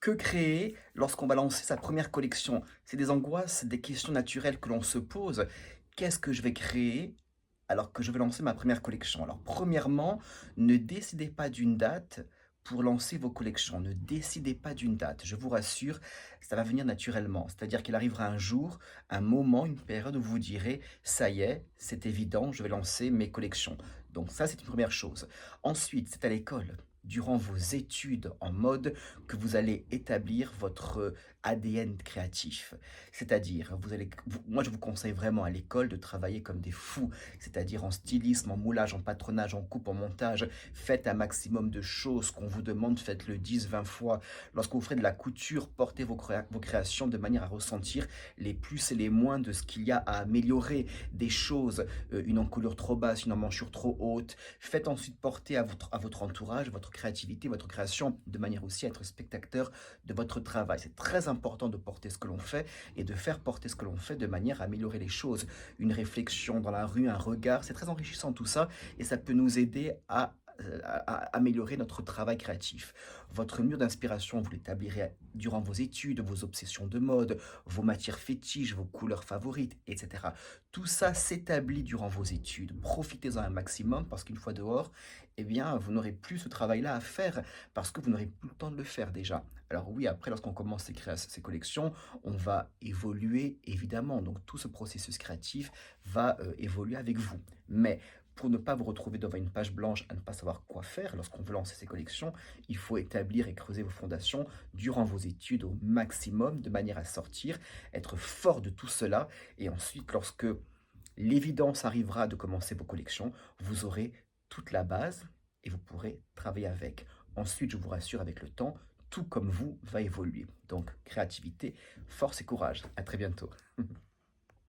Que créer lorsqu'on va lancer sa première collection? C'est des angoisses, des questions naturelles que l'on se pose. Qu'est-ce que je vais créer alors que je vais lancer ma première collection? Alors premièrement, ne décidez pas d'une date pour lancer vos collections. Ne décidez pas d'une date. Je vous rassure, ça va venir naturellement. C'est-à-dire qu'il arrivera un jour, un moment, une période où vous direz: «Ça y est, c'est évident, je vais lancer mes collections». Donc ça, c'est une première chose. Ensuite, c'est à l'école, durant vos études en mode, que vous allez établir votre ADN créatif. C'est-à-dire, moi je vous conseille vraiment à l'école de travailler comme des fous, c'est-à-dire en stylisme, en moulage, en patronage, en coupe, en montage. Faites un maximum de choses qu'on vous demande, faites-le 10, 20 fois. Lorsque vous ferez de la couture, portez vos créations de manière à ressentir les plus et les moins de ce qu'il y a à améliorer. Des choses, une encolure trop basse, une emmanchure trop haute. Faites ensuite porter à votre entourage, votre créativité, votre création, de manière aussi à être spectateur de votre travail. C'est très important de porter ce que l'on fait et de faire porter ce que l'on fait de manière à améliorer les choses. Une réflexion dans la rue, un regard, c'est très enrichissant tout ça et ça peut nous aider à améliorer notre travail créatif. Votre mur d'inspiration, vous l'établirez durant vos études, vos obsessions de mode, vos matières fétiches, vos couleurs favorites, etc. Tout ça s'établit durant vos études. Profitez-en un maximum parce qu'une fois dehors, eh bien, vous n'aurez plus ce travail-là à faire parce que vous n'aurez plus le temps de le faire déjà. Alors oui, après, lorsqu'on commence ces collections, on va évoluer évidemment. Donc tout ce processus créatif va évoluer avec vous. Mais pour ne pas vous retrouver devant une page blanche à ne pas savoir quoi faire lorsqu'on veut lancer ses collections, il faut établir et creuser vos fondations durant vos études au maximum de manière à sortir, être fort de tout cela et ensuite lorsque l'évidence arrivera de commencer vos collections, vous aurez toute la base et vous pourrez travailler avec. Ensuite, je vous rassure, avec le temps, tout comme vous va évoluer. Donc, créativité, force et courage. À très bientôt.